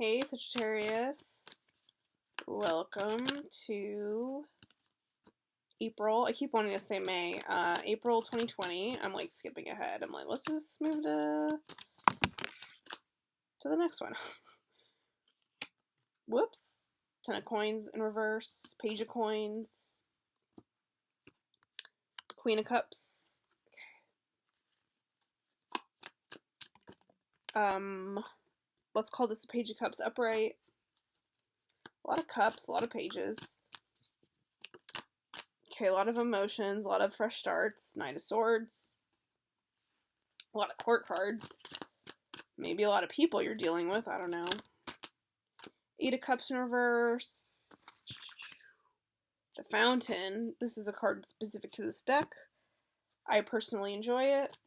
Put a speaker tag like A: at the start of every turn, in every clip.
A: Hey Sagittarius, welcome to April. I keep wanting to say May. April 2020. I'm like skipping ahead. I'm like, let's just move to the next one. Whoops. 10 of coins in reverse. Page of coins. Queen of cups. Let's call this a page of cups upright. A lot of cups, a lot of pages. Okay, a lot of emotions, a lot of fresh starts. Knight of swords. A lot of court cards. Maybe a lot of people you're dealing with, I don't know. Eight of cups in reverse. The fountain. This is a card specific to this deck. I personally enjoy it.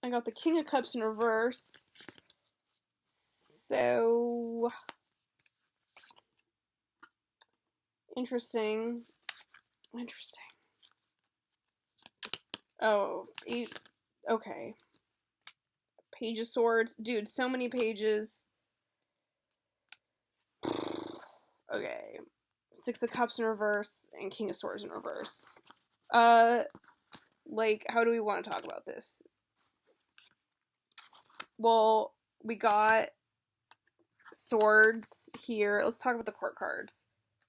A: I got the king of cups in reverse. So interesting. Oh, eight. Okay. Page of swords. Dude, so many pages. Okay. Six of cups in reverse and king of swords in reverse. Like, how do we want to talk about this? Well, we got swords here. Let's talk about the court cards.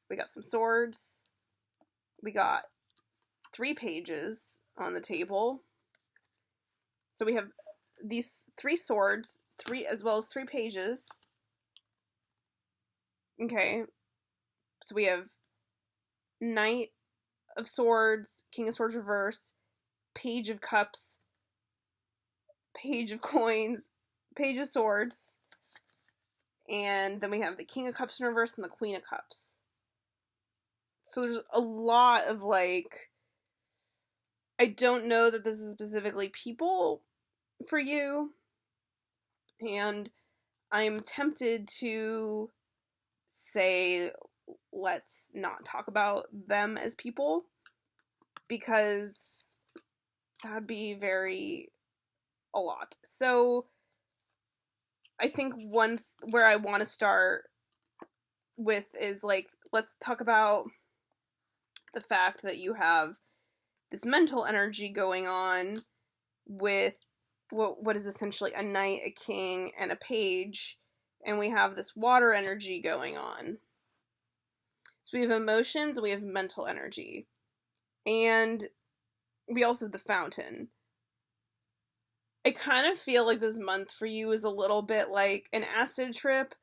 A: We got some swords. We got 3 pages on the table. So we have these 3 swords, as well as 3 pages. Okay. So we have Knight of Swords, King of Swords reverse, Page of Cups, Page of Coins, Page of Swords, and then we have the King of Cups in reverse and the Queen of Cups. So there's a lot of, like, I don't know that this is specifically people for you, and I'm tempted to say let's not talk about them as people, because that'd be a lot. So I think one where I want to start with is, like, let's talk about the fact that you have this mental energy going on with what is essentially a knight, a king, and a page, and we have this water energy going on. So we have emotions, we have mental energy, and we also have the fountain. I kind of feel like this month for you is a little bit like an acid trip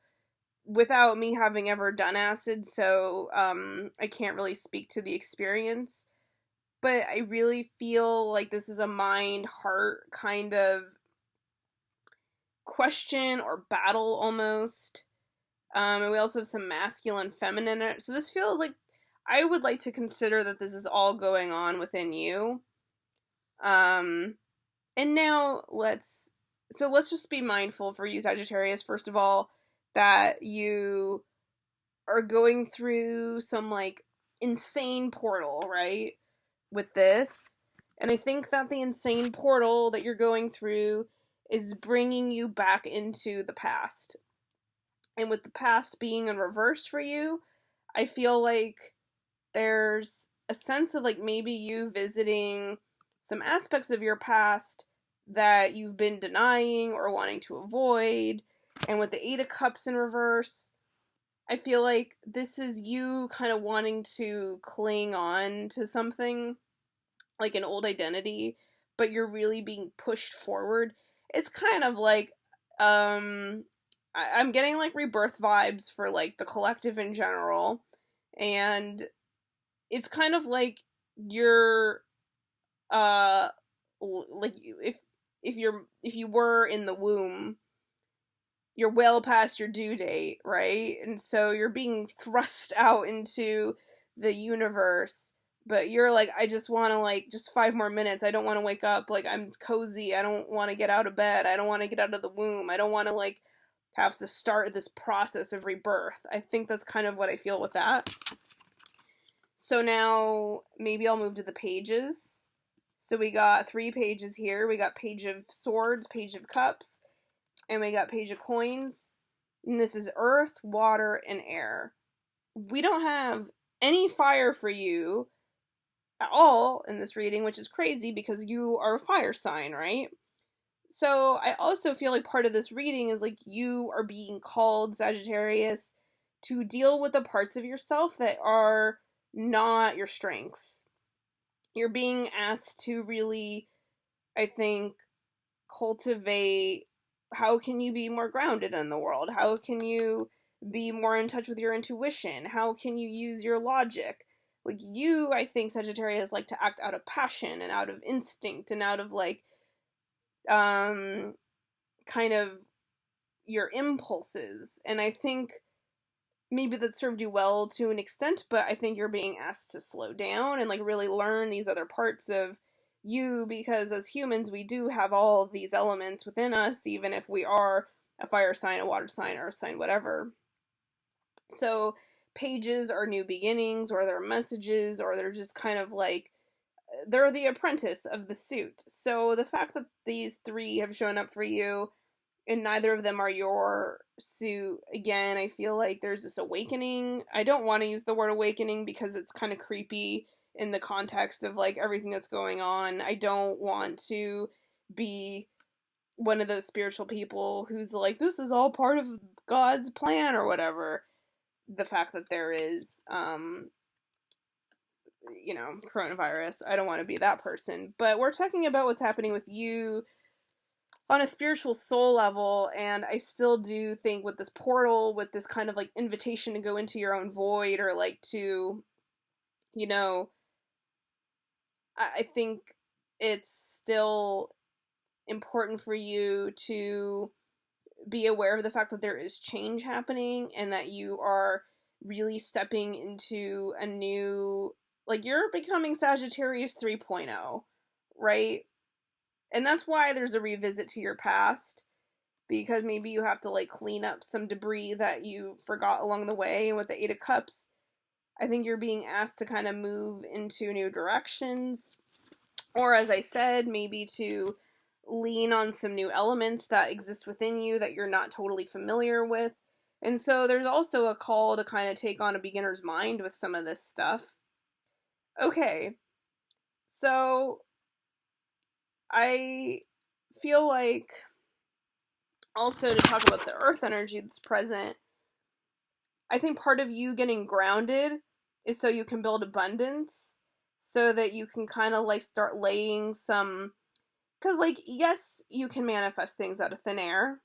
A: without me having ever done acid, so I can't really speak to the experience. But I really feel like this is a mind-heart kind of question or battle almost. And we also have some masculine, feminine. So this feels like I would like to consider that this is all going on within you. And now let's just be mindful for you, Sagittarius, first of all, that you are going through some, like, insane portal, right? With this. And I think that the insane portal that you're going through is bringing you back into the past. And with the past being in reverse for you, I feel like there's a sense of, like, maybe you visiting some aspects of your past that you've been denying or wanting to avoid. And with the 8 of Cups in reverse, I feel like this is you kind of wanting to cling on to something, like an old identity, but you're really being pushed forward. It's kind of like, I'm getting, like, rebirth vibes for, like, the collective in general, and it's kind of like you're, like, if you were in the womb, you're well past your due date, right? And so you're being thrust out into the universe, but you're like, I just want to, like, just 5 more minutes. I don't want to wake up. Like, I'm cozy. I don't want to get out of bed. I don't want to get out of the womb. I don't want to, like, have to start this process of rebirth. I think that's kind of what I feel with that. So now maybe I'll move to the pages. So we got 3 pages here. We got Page of Swords, Page of Cups, And we got Page of Coins. And this is earth, water, and air. We don't have any fire for you at all in this reading, which is crazy because you are a fire sign, right? So I also feel like part of this reading is like you are being called, Sagittarius, to deal with the parts of yourself that are not your strengths. You're being asked to really, I think, cultivate how can you be more grounded in the world? How can you be more in touch with your intuition? How can you use your logic? Like you, I think Sagittarius like to act out of passion and out of instinct and out of like kind of your impulses. And I think maybe that served you well to an extent, but I think you're being asked to slow down and like really learn these other parts of you, because as humans we do have all of these elements within us, even if we are a fire sign, a water sign, earth sign, whatever. So pages are new beginnings, or they're messages, or they're just kind of like they're the apprentice of the suit. So the fact that these three have shown up for you and neither of them are your suit, again, I feel like there's this awakening. I don't want to use the word awakening because it's kind of creepy in the context of like everything that's going on. I don't want to be one of those spiritual people who's like, this is all part of God's plan or whatever. The fact that there is, coronavirus, I don't want to be that person. But we're talking about what's happening with you on a spiritual soul level, and I still do think with this portal, with this kind of like invitation to go into your own void, or like to, I think it's still important for you to be aware of the fact that there is change happening and that you are really stepping into a new, like you're becoming Sagittarius 3.0, right? And that's why there's a revisit to your past, because maybe you have to like clean up some debris that you forgot along the way. And with the Eight of Cups, I think you're being asked to kind of move into new directions, or as I said, maybe to lean on some new elements that exist within you that you're not totally familiar with. And so there's also a call to kind of take on a beginner's mind with some of this stuff. Okay, so I feel like also to talk about the earth energy that's present, I think part of you getting grounded is so you can build abundance, so that you can kind of like start laying some, because like, yes, you can manifest things out of thin air,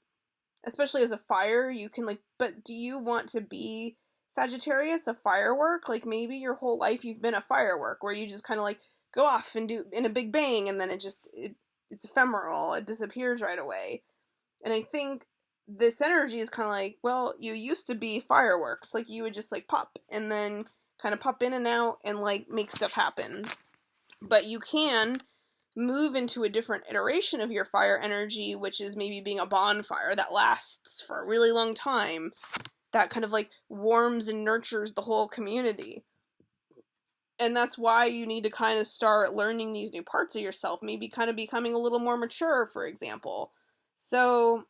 A: especially as a fire. You can like, but do you want to be Sagittarius, a firework? Like maybe your whole life you've been a firework where you just kind of like go off and do in a big bang, and then it's ephemeral, it disappears right away. And I think this energy is kind of like, well, you used to be fireworks, like you would just like pop and then kind of pop in and out and like make stuff happen. But you can move into a different iteration of your fire energy, which is maybe being a bonfire that lasts for a really long time, that kind of like warms and nurtures the whole community. And that's why you need to kind of start learning these new parts of yourself, maybe kind of becoming a little more mature, for example. So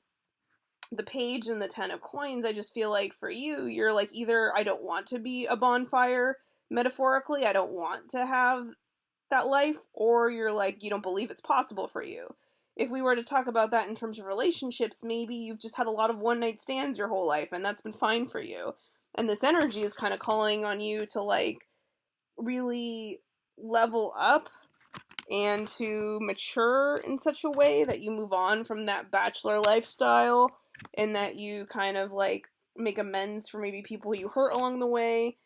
A: the Page and the Ten of Coins, I just feel like for you, you're like, either I don't want to be a bonfire, metaphorically, I don't want to have that life, or you're like, you don't believe it's possible for you. If we were to talk about that in terms of relationships, maybe you've just had a lot of one-night stands your whole life, and that's been fine for you. And this energy is kind of calling on you to like really level up and to mature in such a way that you move on from that bachelor lifestyle, and that you kind of like make amends for maybe people you hurt along the way,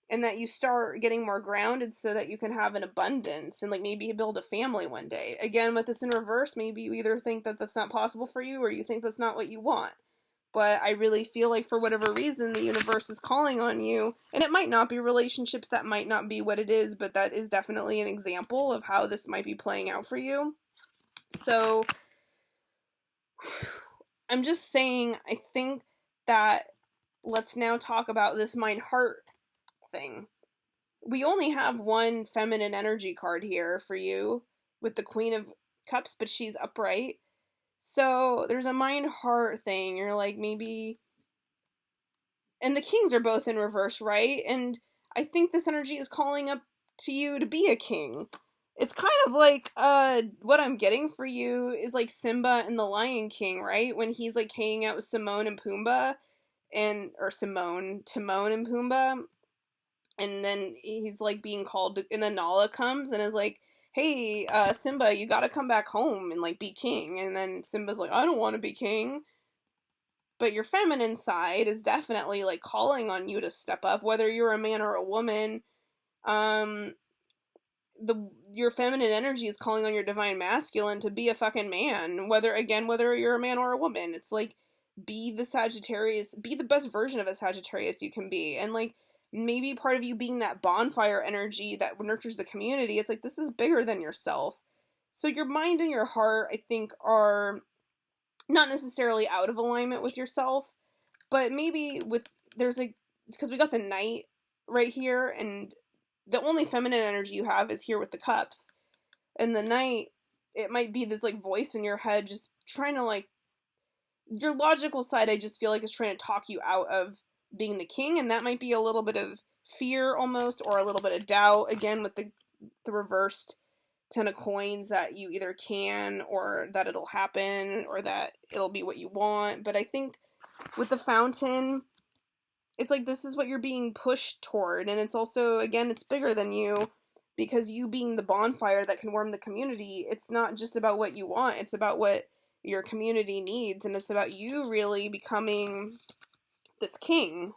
A: and that you start getting more grounded so that you can have an abundance and like maybe build a family one day. Again, with this in reverse, maybe you either think that that's not possible for you, or you think that's not what you want. But I really feel like for whatever reason, the universe is calling on you. And it might not be relationships, that might not be what it is, but that is definitely an example of how this might be playing out for you. So I'm just saying, I think that let's now talk about this mind-heart thing. We only have one feminine energy card here for you with the Queen of Cups, but she's upright. So there's a mind heart thing. You're like, maybe, and the kings are both in reverse, right? And I think this energy is calling up to you to be a king. It's kind of like what I'm getting for you is like Simba and the Lion King, right? When he's like hanging out with Simone and Pumbaa, and or Simone, Timon and Pumbaa, and then he's like being called and then Nala comes and is like, "Hey, Simba, you got to come back home and like be king." And then Simba's like, "I don't want to be king." But your feminine side is definitely like calling on you to step up, whether you're a man or a woman. Um, your feminine energy is calling on your divine masculine to be a fucking man, whether you're a man or a woman. It's like, be the Sagittarius, be the best version of a Sagittarius you can be. And like, maybe part of you being that bonfire energy that nurtures the community, it's like, this is bigger than yourself. So your mind and your heart, I think, are not necessarily out of alignment with yourself, but maybe with, there's like, because we got the Knight right here, and the only feminine energy you have is here with the cups. And the Knight, it might be this like voice in your head just trying to like, your logical side, I just feel like is trying to talk you out of being the king, and that might be a little bit of fear almost, or a little bit of doubt, again with the reversed Ten of Coins, that you either can, or that it'll happen, or that it'll be what you want. But I think with the Fountain, it's like, this is what you're being pushed toward, and it's also, again, it's bigger than you, because you being the bonfire that can warm the community, it's not just about what you want, it's about what your community needs, and it's about you really becoming this king.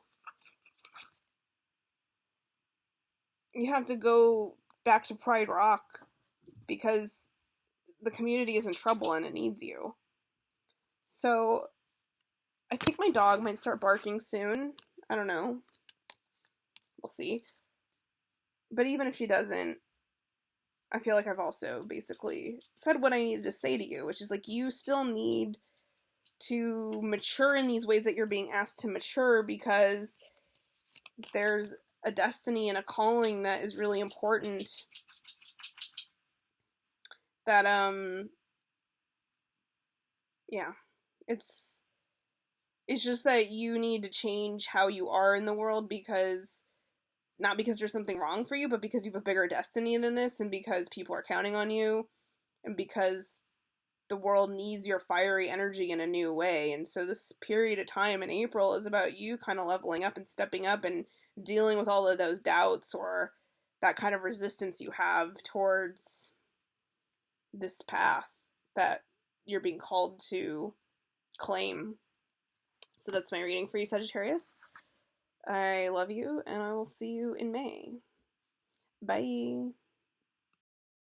A: You have to go back to Pride Rock because the community is in trouble and it needs you. So I think my dog might start barking soon. I don't know. We'll see. But even if she doesn't, I feel like I've also basically said what I needed to say to you, which is like, you still need to mature in these ways that you're being asked to mature, because there's a destiny and a calling that is really important, that yeah, it's just that you need to change how you are in the world, because not because there's something wrong for you, but because you have a bigger destiny than this, and because people are counting on you, and because the world needs your fiery energy in a new way. And so this period of time in April is about you kind of leveling up and stepping up and dealing with all of those doubts, or that kind of resistance you have towards this path that you're being called to claim. So that's my reading for you, Sagittarius. I love you, and I will see you in May. Bye.